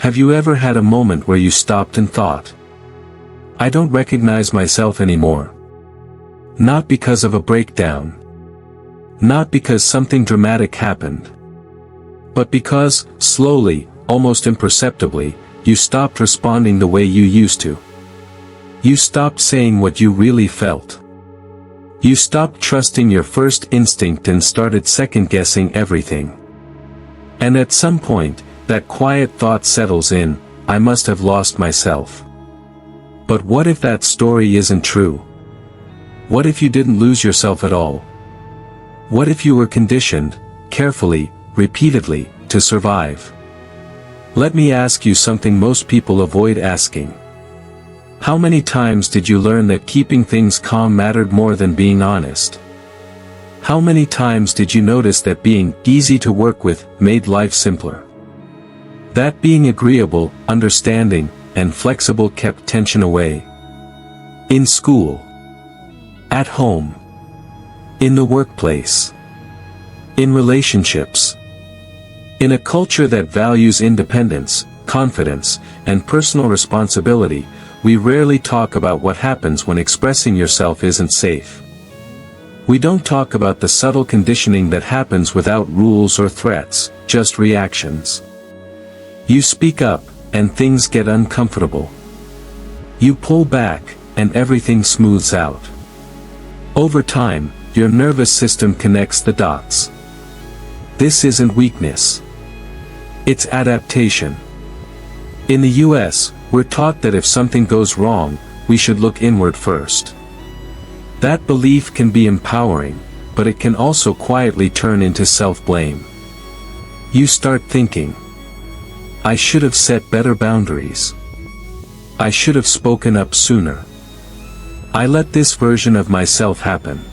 Have you ever had a moment where you stopped and thought, I don't recognize myself anymore? Not because of a breakdown. Not because something dramatic happened. But because, slowly, almost imperceptibly, you stopped responding the way you used to. You stopped saying what you really felt. You stopped trusting your first instinct and started second-guessing everything. And at some point, that quiet thought settles in, I must have lost myself. But what if that story isn't true? What if you didn't lose yourself at all? What if you were conditioned, carefully, repeatedly, to survive? Let me ask you something most people avoid asking. How many times did you learn that keeping things calm mattered more than being honest? How many times did you notice that being easy to work with made life simpler? That being agreeable, understanding, and flexible kept tension away. In school. At home. In the workplace. In relationships. In a culture that values independence, confidence, and personal responsibility, we rarely talk about what happens when expressing yourself isn't safe. We don't talk about the subtle conditioning that happens without rules or threats, just reactions. You speak up, and things get uncomfortable. You pull back, and everything smooths out. Over time, your nervous system connects the dots. This isn't weakness. It's adaptation. In the US, we're taught that if something goes wrong, we should look inward first. That belief can be empowering, but it can also quietly turn into self-blame. You start thinking, I should have set better boundaries. I should have spoken up sooner. I let this version of myself happen.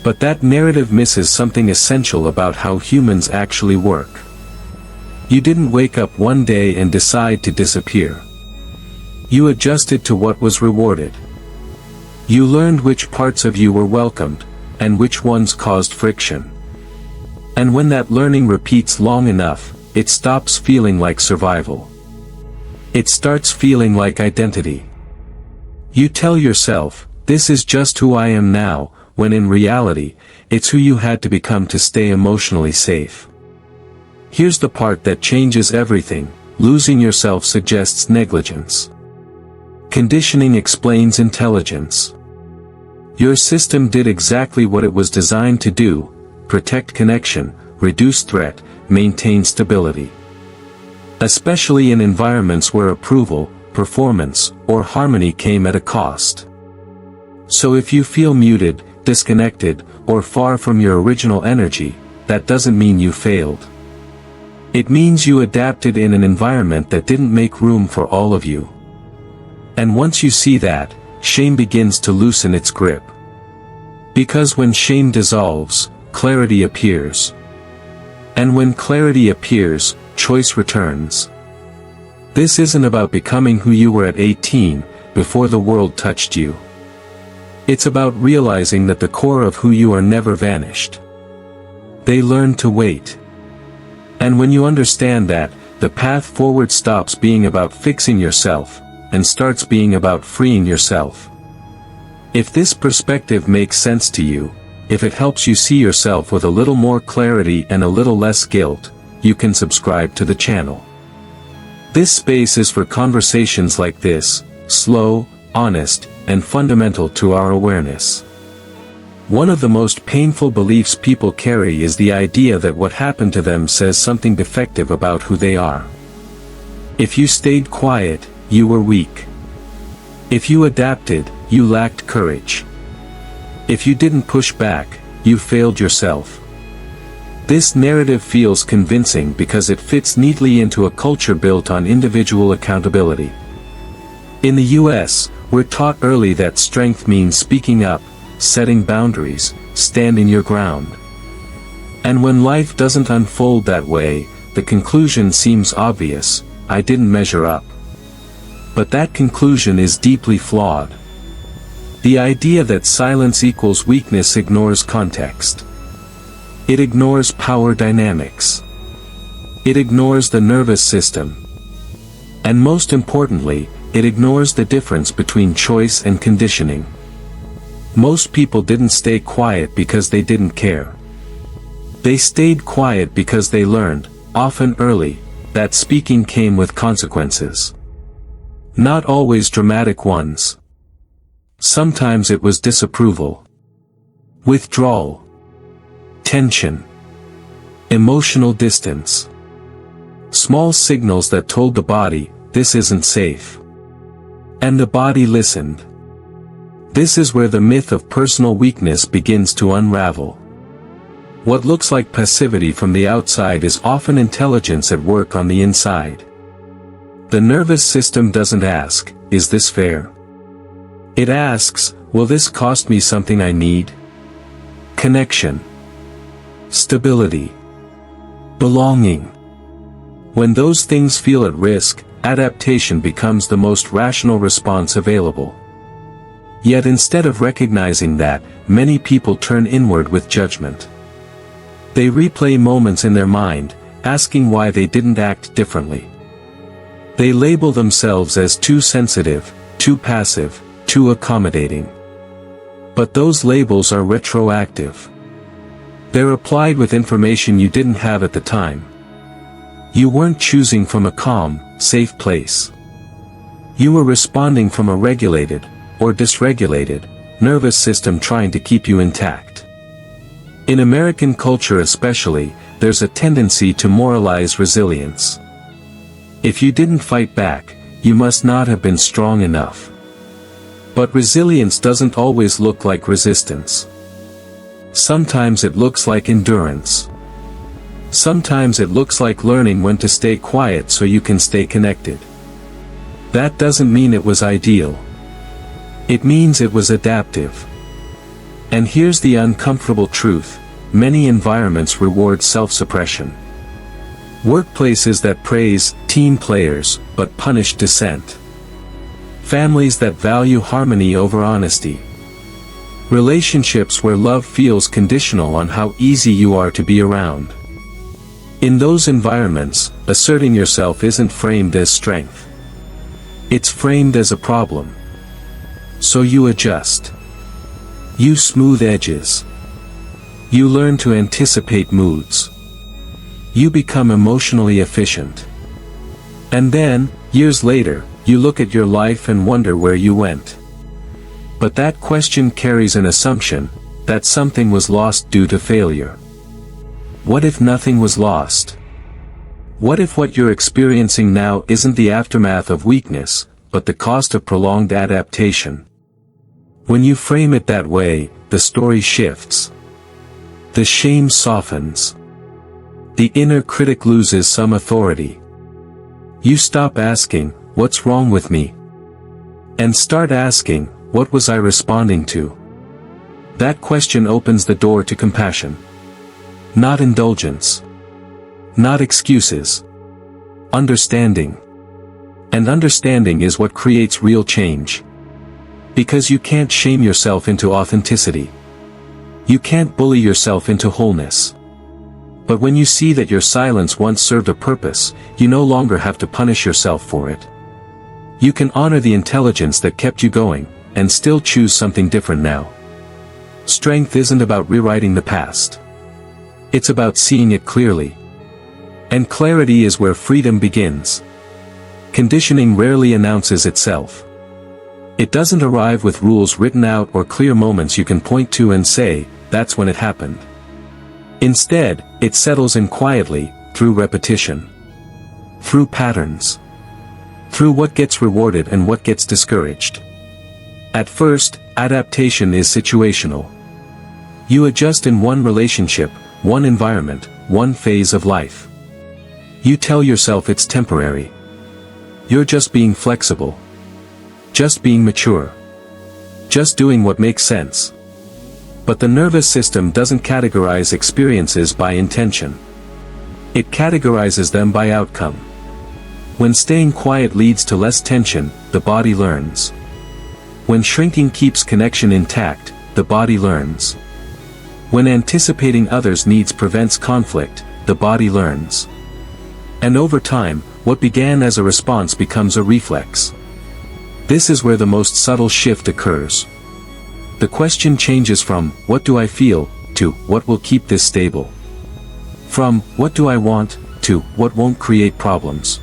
But that narrative misses something essential about how humans actually work. You didn't wake up one day and decide to disappear. You adjusted to what was rewarded. You learned which parts of you were welcomed, and which ones caused friction. And when that learning repeats long enough, it stops feeling like survival. It starts feeling like identity. You tell yourself, this is just who I am now, when in reality, it's who you had to become to stay emotionally safe. Here's the part that changes everything: losing yourself suggests negligence. Conditioning explains intelligence. Your system did exactly what it was designed to do: protect connection, reduce threat, maintain stability. Especially in environments where approval, performance, or harmony came at a cost. So if you feel muted, disconnected, or far from your original energy, that doesn't mean you failed. It means you adapted in an environment that didn't make room for all of you. And once you see that, shame begins to loosen its grip. Because when shame dissolves, clarity appears. And when clarity appears, choice returns. This isn't about becoming who you were at 18, before the world touched you. It's about realizing that the core of who you are never vanished. They learn to wait. And when you understand that, the path forward stops being about fixing yourself, and starts being about freeing yourself. If this perspective makes sense to you, if it helps you see yourself with a little more clarity and a little less guilt, you can subscribe to the channel. This space is for conversations like this, slow, honest, and fundamental to our awareness. One of the most painful beliefs people carry is the idea that what happened to them says something defective about who they are. If you stayed quiet, you were weak. If you adapted, you lacked courage. If you didn't push back, you failed yourself. This narrative feels convincing because it fits neatly into a culture built on individual accountability. In the US, we're taught early that strength means speaking up, setting boundaries, standing your ground. And when life doesn't unfold that way, the conclusion seems obvious: I didn't measure up. But that conclusion is deeply flawed. The idea that silence equals weakness ignores context. It ignores power dynamics. It ignores the nervous system. And most importantly, it ignores the difference between choice and conditioning. Most people didn't stay quiet because they didn't care. They stayed quiet because they learned, often early, that speaking came with consequences. Not always dramatic ones. Sometimes it was disapproval, withdrawal, tension, emotional distance. Small signals that told the body, this isn't safe. And the body listened. This is where the myth of personal weakness begins to unravel. What looks like passivity from the outside is often intelligence at work on the inside. The nervous system doesn't ask, is this fair? It asks, will this cost me something I need? Connection, stability, belonging. When those things feel at risk, adaptation becomes the most rational response available. Yet instead of recognizing that, many people turn inward with judgment. They replay moments in their mind, asking why they didn't act differently. They label themselves as too sensitive, too passive, too accommodating. But those labels are retroactive. They're applied with information you didn't have at the time. You weren't choosing from a calm, safe place. You were responding from a regulated, or dysregulated, nervous system trying to keep you intact. In American culture especially, there's a tendency to moralize resilience. If you didn't fight back, you must not have been strong enough. But resilience doesn't always look like resistance. Sometimes it looks like endurance. Sometimes it looks like learning when to stay quiet so you can stay connected. That doesn't mean it was ideal. It means it was adaptive. And here's the uncomfortable truth: many environments reward self-suppression. Workplaces that praise team players, but punish dissent. Families that value harmony over honesty. Relationships where love feels conditional on how easy you are to be around. In those environments, asserting yourself isn't framed as strength. It's framed as a problem. So you adjust. You smooth edges. You learn to anticipate moods. You become emotionally efficient. And then, years later, you look at your life and wonder where you went. But that question carries an assumption that something was lost due to failure. What if nothing was lost? What if what you're experiencing now isn't the aftermath of weakness, but the cost of prolonged adaptation? When you frame it that way, the story shifts. The shame softens. The inner critic loses some authority. You stop asking, what's wrong with me? And start asking, what was I responding to? That question opens the door to compassion. Not indulgence. Not excuses. Understanding. And understanding is what creates real change. Because you can't shame yourself into authenticity. You can't bully yourself into wholeness. But when you see that your silence once served a purpose, you no longer have to punish yourself for it. You can honor the intelligence that kept you going, and still choose something different now. Strength isn't about rewriting the past. It's about seeing it clearly. And clarity is where freedom begins. Conditioning rarely announces itself. It doesn't arrive with rules written out or clear moments you can point to and say, that's when it happened. Instead, it settles in quietly, through repetition. Through patterns. Through what gets rewarded and what gets discouraged. At first, adaptation is situational. You adjust in one relationship, one environment, one phase of life. You tell yourself it's temporary. You're just being flexible. Just being mature. Just doing what makes sense. But the nervous system doesn't categorize experiences by intention. It categorizes them by outcome. When staying quiet leads to less tension, the body learns. When shrinking keeps connection intact, the body learns. When anticipating others' needs prevents conflict, the body learns. And over time, what began as a response becomes a reflex. This is where the most subtle shift occurs. The question changes from, what do I feel, to, what will keep this stable? From, what do I want, to, what won't create problems?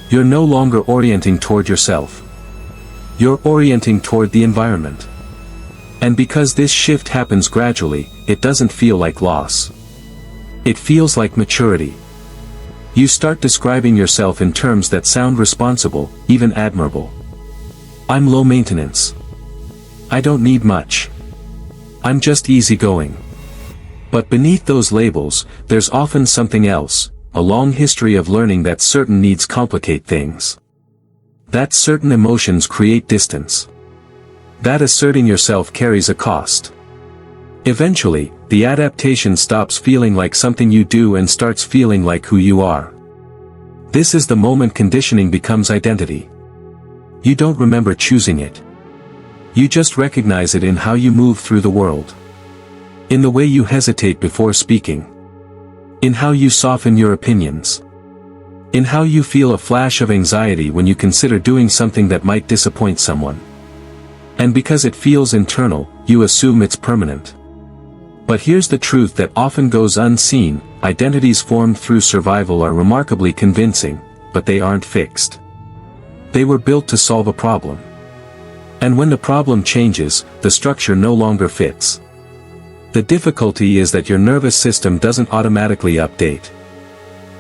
You're no longer orienting toward yourself. You're orienting toward the environment. And because this shift happens gradually, it doesn't feel like loss. It feels like maturity. You start describing yourself in terms that sound responsible, even admirable. I'm low maintenance. I don't need much. I'm just easygoing. But beneath those labels, there's often something else, a long history of learning that certain needs complicate things. That certain emotions create distance. That asserting yourself carries a cost. Eventually, the adaptation stops feeling like something you do and starts feeling like who you are. This is the moment conditioning becomes identity. You don't remember choosing it. You just recognize it in how you move through the world. In the way you hesitate before speaking. In how you soften your opinions. In how you feel a flash of anxiety when you consider doing something that might disappoint someone. And because it feels internal, you assume it's permanent. But here's the truth that often goes unseen: identities formed through survival are remarkably convincing, but they aren't fixed. They were built to solve a problem. And when the problem changes, the structure no longer fits. The difficulty is that your nervous system doesn't automatically update.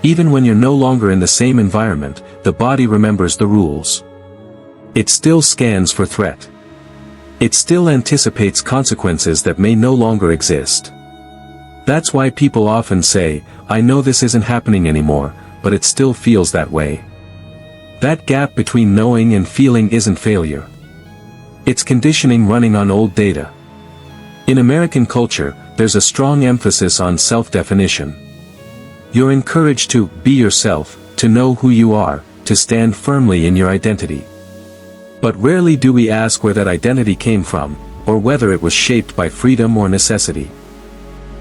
Even when you're no longer in the same environment, the body remembers the rules. It still scans for threat. It still anticipates consequences that may no longer exist. That's why people often say, I know this isn't happening anymore, but it still feels that way. That gap between knowing and feeling isn't failure. It's conditioning running on old data. In American culture, there's a strong emphasis on self-definition. You're encouraged to be yourself, to know who you are, to stand firmly in your identity. But rarely do we ask where that identity came from, or whether it was shaped by freedom or necessity.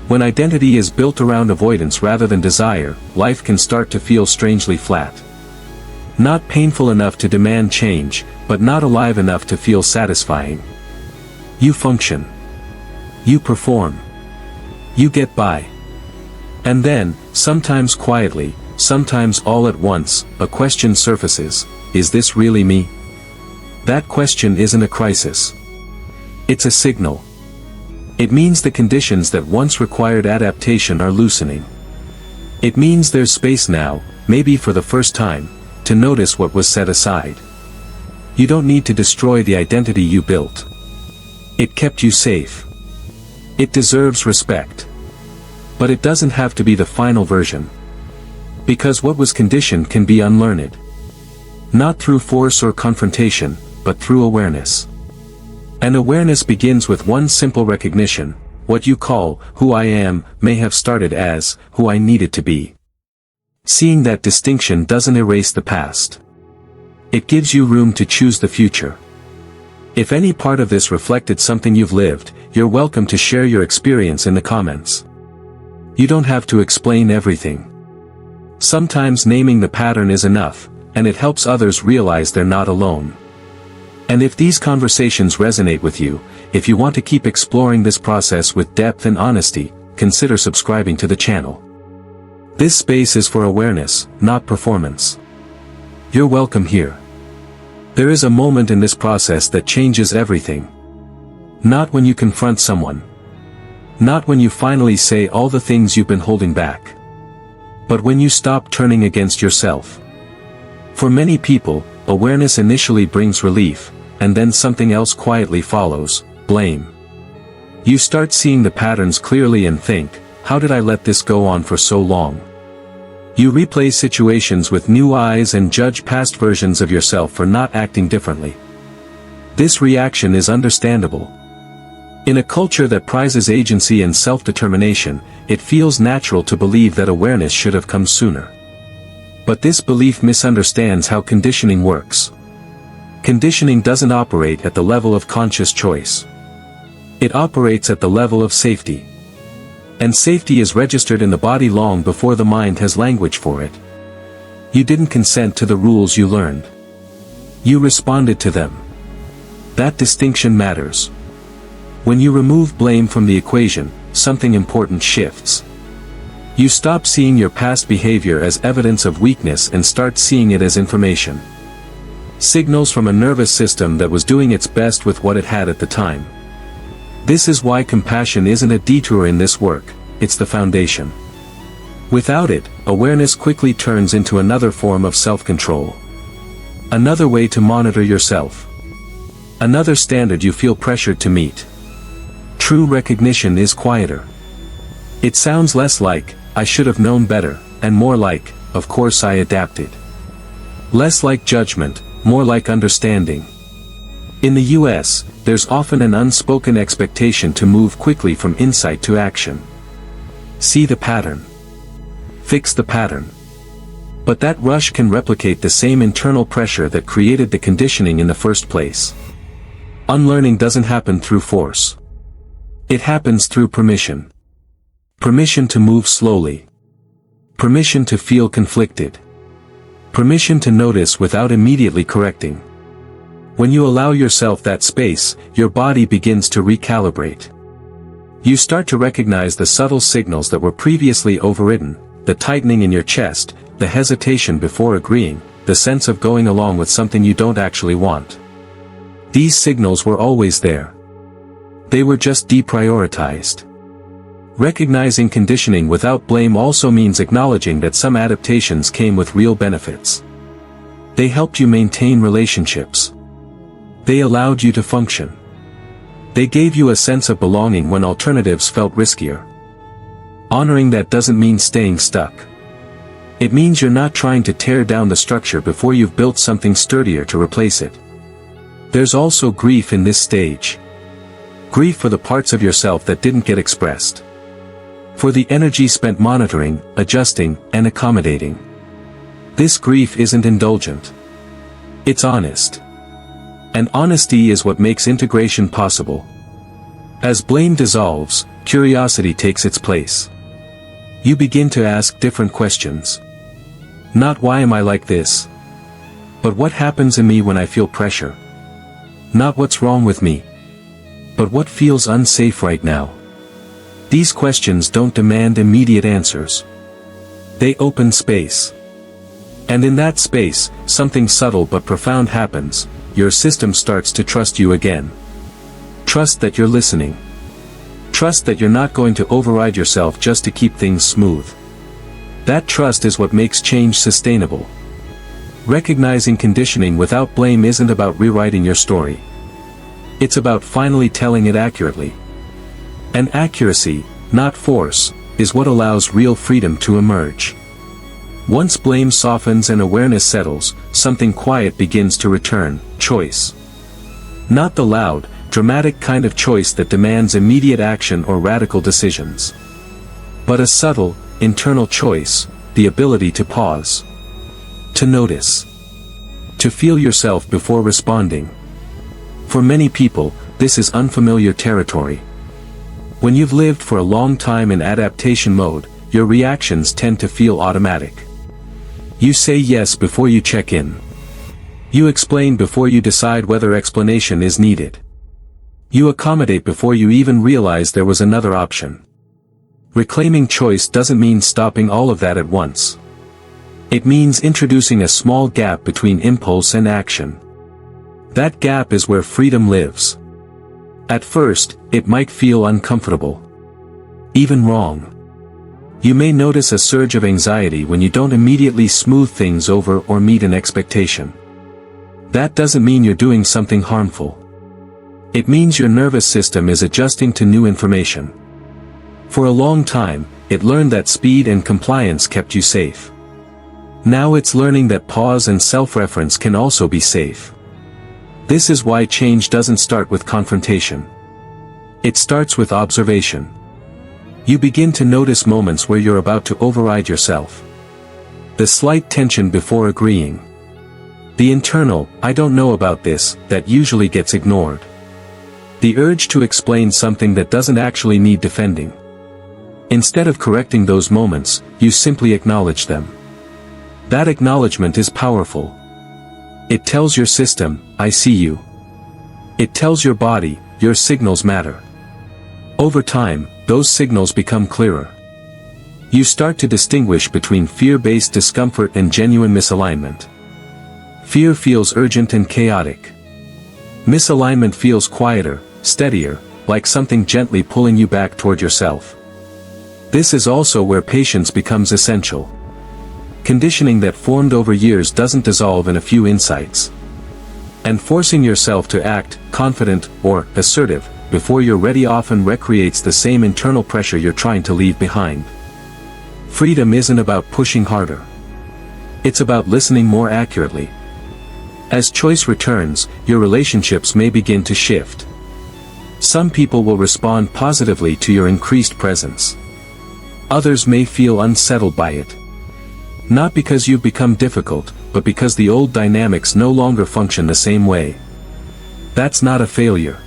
When identity is built around avoidance rather than desire, life can start to feel strangely flat. Not painful enough to demand change, but not alive enough to feel satisfying. You function. You perform. You get by. And then, sometimes quietly, sometimes all at once, a question surfaces: is this really me? That question isn't a crisis. It's a signal. It means the conditions that once required adaptation are loosening. It means there's space now, maybe for the first time, to notice what was set aside. You don't need to destroy the identity you built. It kept you safe. It deserves respect. But it doesn't have to be the final version. Because what was conditioned can be unlearned. Not through force or confrontation, but through awareness. And awareness begins with one simple recognition: what you call who I am may have started as who I needed to be. Seeing that distinction doesn't erase the past. It gives you room to choose the future. If any part of this reflected something you've lived, you're welcome to share your experience in the comments. You don't have to explain everything. Sometimes naming the pattern is enough, and it helps others realize they're not alone. And if these conversations resonate with you, if you want to keep exploring this process with depth and honesty, consider subscribing to the channel. This space is for awareness, not performance. You're welcome here. There is a moment in this process that changes everything. Not when you confront someone. Not when you finally say all the things you've been holding back. But when you stop turning against yourself. For many people, awareness initially brings relief, and then something else quietly follows: blame. You start seeing the patterns clearly and think, how did I let this go on for so long? You replay situations with new eyes and judge past versions of yourself for not acting differently. This reaction is understandable. In a culture that prizes agency and self-determination, it feels natural to believe that awareness should have come sooner. But this belief misunderstands how conditioning works. Conditioning doesn't operate at the level of conscious choice. It operates at the level of safety. And safety is registered in the body long before the mind has language for it. You didn't consent to the rules you learned. You responded to them. That distinction matters. When you remove blame from the equation, something important shifts. You stop seeing your past behavior as evidence of weakness and start seeing it as information. Signals from a nervous system that was doing its best with what it had at the time. This is why compassion isn't a detour in this work, it's the foundation. Without it, awareness quickly turns into another form of self-control. Another way to monitor yourself. Another standard you feel pressured to meet. True recognition is quieter. It sounds less like, I should have known better, and more like, of course I adapted. Less like judgment, more like understanding. In the US, there's often an unspoken expectation to move quickly from insight to action. See the pattern. Fix the pattern. But that rush can replicate the same internal pressure that created the conditioning in the first place. Unlearning doesn't happen through force. It happens through permission. Permission to move slowly. Permission to feel conflicted. Permission to notice without immediately correcting. When you allow yourself that space, your body begins to recalibrate. You start to recognize the subtle signals that were previously overridden, the tightening in your chest, the hesitation before agreeing, the sense of going along with something you don't actually want. These signals were always there. They were just deprioritized. Recognizing conditioning without blame also means acknowledging that some adaptations came with real benefits. They helped you maintain relationships. They allowed you to function. They gave you a sense of belonging when alternatives felt riskier. Honoring that doesn't mean staying stuck. It means you're not trying to tear down the structure before you've built something sturdier to replace it. There's also grief in this stage. Grief for the parts of yourself that didn't get expressed. For the energy spent monitoring, adjusting, and accommodating. This grief isn't indulgent. It's honest. And honesty is what makes integration possible. As blame dissolves, curiosity takes its place. You begin to ask different questions. Not why am I like this? But what happens in me when I feel pressure? Not what's wrong with me. But what feels unsafe right now? These questions don't demand immediate answers. They open space. And in that space, something subtle but profound happens. Your system starts to trust you again. Trust that you're listening. Trust that you're not going to override yourself just to keep things smooth. That trust is what makes change sustainable. Recognizing conditioning without blame isn't about rewriting your story. It's about finally telling it accurately. And accuracy, not force, is what allows real freedom to emerge. Once blame softens and awareness settles, something quiet begins to return: choice. Not the loud, dramatic kind of choice that demands immediate action or radical decisions. But a subtle, internal choice, the ability to pause. To notice. To feel yourself before responding. For many people, this is unfamiliar territory. When you've lived for a long time in adaptation mode, your reactions tend to feel automatic. You say yes before you check in. You explain before you decide whether explanation is needed. You accommodate before you even realize there was another option. Reclaiming choice doesn't mean stopping all of that at once. It means introducing a small gap between impulse and action. That gap is where freedom lives. At first, it might feel uncomfortable. Even wrong. You may notice a surge of anxiety when you don't immediately smooth things over or meet an expectation. That doesn't mean you're doing something harmful. It means your nervous system is adjusting to new information. For a long time, it learned that speed and compliance kept you safe. Now it's learning that pause and self-reference can also be safe. This is why change doesn't start with confrontation. It starts with observation. You begin to notice moments where you're about to override yourself. The slight tension before agreeing. The internal, I don't know about this, that usually gets ignored. The urge to explain something that doesn't actually need defending. Instead of correcting those moments, you simply acknowledge them. That acknowledgement is powerful. It tells your system, I see you. It tells your body, your signals matter. Over time, those signals become clearer. You start to distinguish between fear-based discomfort and genuine misalignment. Fear feels urgent and chaotic. Misalignment feels quieter, steadier, like something gently pulling you back toward yourself. This is also where patience becomes essential. Conditioning that formed over years doesn't dissolve in a few insights. And forcing yourself to act confident or assertive before you're ready often recreates the same internal pressure you're trying to leave behind. Freedom isn't about pushing harder. It's about listening more accurately. As choice returns, your relationships may begin to shift. Some people will respond positively to your increased presence. Others may feel unsettled by it. Not because you've become difficult, but because the old dynamics no longer function the same way. That's not a failure.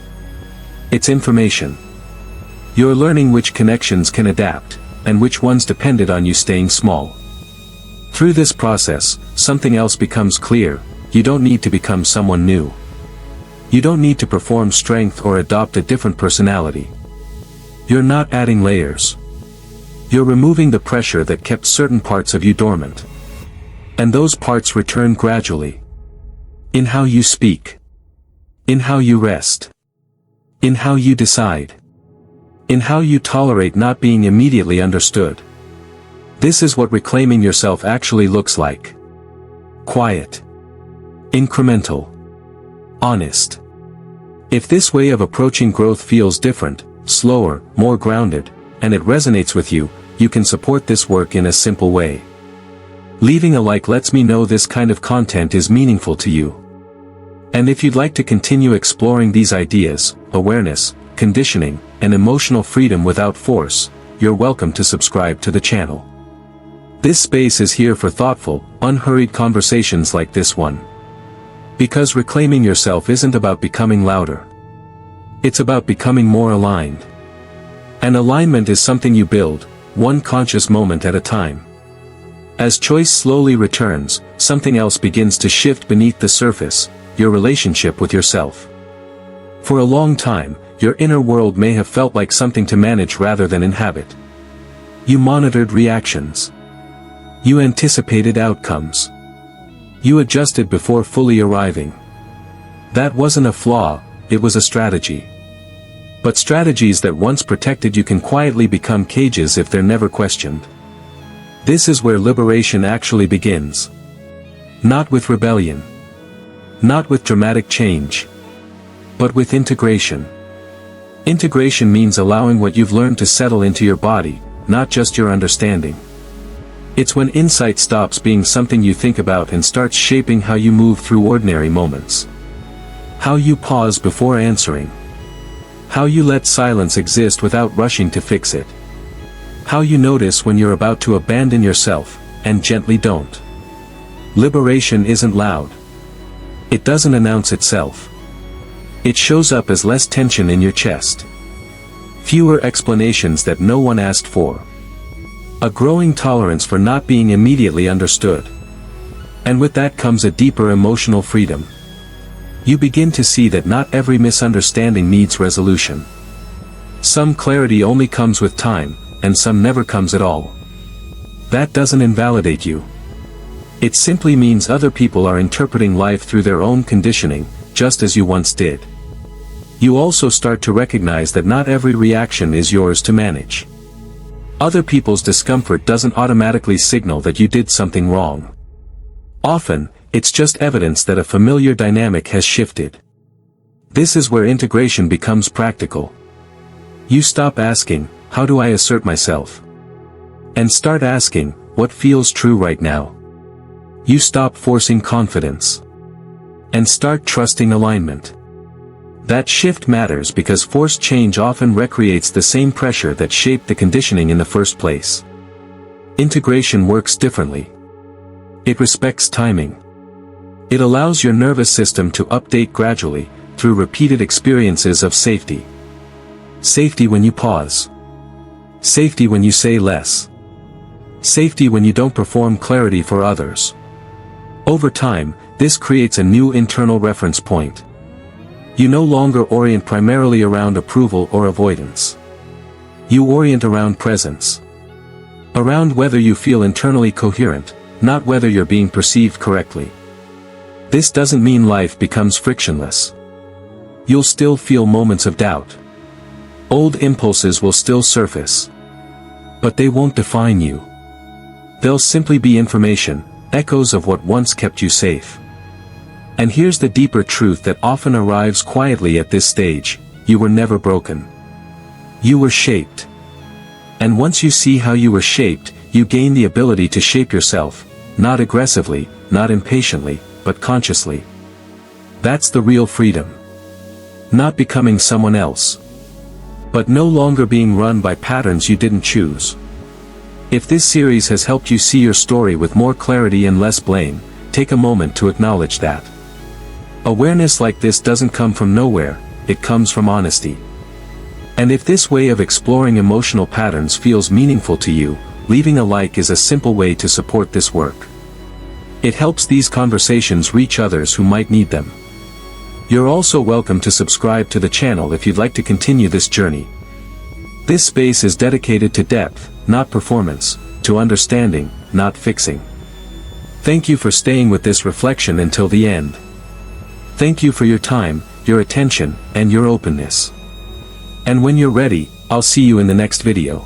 It's information. You're learning which connections can adapt, and which ones depended on you staying small. Through this process, something else becomes clear: you don't need to become someone new. You don't need to perform strength or adopt a different personality. You're not adding layers. You're removing the pressure that kept certain parts of you dormant. And those parts return gradually. In how you speak. In how you rest. In how you decide. In how you tolerate not being immediately understood. This is what reclaiming yourself actually looks like. Quiet. Incremental. Honest. If this way of approaching growth feels different, slower, more grounded, and it resonates with you, you can support this work in a simple way. Leaving a like lets me know this kind of content is meaningful to you. And if you'd like to continue exploring these ideas, awareness, conditioning, and emotional freedom without force, you're welcome to subscribe to the channel. This space is here for thoughtful, unhurried conversations like this one. Because reclaiming yourself isn't about becoming louder. It's about becoming more aligned. And alignment is something you build, one conscious moment at a time. As choice slowly returns, something else begins to shift beneath the surface: your relationship with yourself. For a long time, your inner world may have felt like something to manage rather than inhabit. You monitored reactions. You anticipated outcomes. You adjusted before fully arriving. That wasn't a flaw, it was a strategy. But strategies that once protected you can quietly become cages if they're never questioned. This is where liberation actually begins. Not with rebellion. Not with dramatic change. But with integration. Integration means allowing what you've learned to settle into your body, not just your understanding. It's when insight stops being something you think about and starts shaping how you move through ordinary moments. How you pause before answering. How you let silence exist without rushing to fix it. How you notice when you're about to abandon yourself, and gently don't. Liberation isn't loud. It doesn't announce itself. It shows up as less tension in your chest. Fewer explanations that no one asked for. A growing tolerance for not being immediately understood. And with that comes a deeper emotional freedom. You begin to see that not every misunderstanding needs resolution. Some clarity only comes with time, and some never comes at all. That doesn't invalidate you. It simply means other people are interpreting life through their own conditioning, just as you once did. You also start to recognize that not every reaction is yours to manage. Other people's discomfort doesn't automatically signal that you did something wrong. Often, it's just evidence that a familiar dynamic has shifted. This is where integration becomes practical. You stop asking, "How do I assert myself?" and start asking, "What feels true right now?" You stop forcing confidence. And start trusting alignment. That shift matters because forced change often recreates the same pressure that shaped the conditioning in the first place. Integration works differently. It respects timing. It allows your nervous system to update gradually, through repeated experiences of safety. Safety when you pause. Safety when you say less. Safety when you don't perform, clarity for others. Over time, this creates a new internal reference point. You no longer orient primarily around approval or avoidance. You orient around presence. Around whether you feel internally coherent, not whether you're being perceived correctly. This doesn't mean life becomes frictionless. You'll still feel moments of doubt. Old impulses will still surface. But they won't define you. They'll simply be information, echoes of what once kept you safe. And here's the deeper truth that often arrives quietly at this stage: you were never broken. You were shaped. And once you see how you were shaped, you gain the ability to shape yourself, not aggressively, not impatiently, but consciously. That's the real freedom. Not becoming someone else. But no longer being run by patterns you didn't choose. If this series has helped you see your story with more clarity and less blame, take a moment to acknowledge that. Awareness like this doesn't come from nowhere, it comes from honesty. And if this way of exploring emotional patterns feels meaningful to you, leaving a like is a simple way to support this work. It helps these conversations reach others who might need them. You're also welcome to subscribe to the channel if you'd like to continue this journey. This space is dedicated to depth, not performance, to understanding, not fixing. Thank you for staying with this reflection until the end. Thank you for your time, your attention, and your openness. And when you're ready, I'll see you in the next video.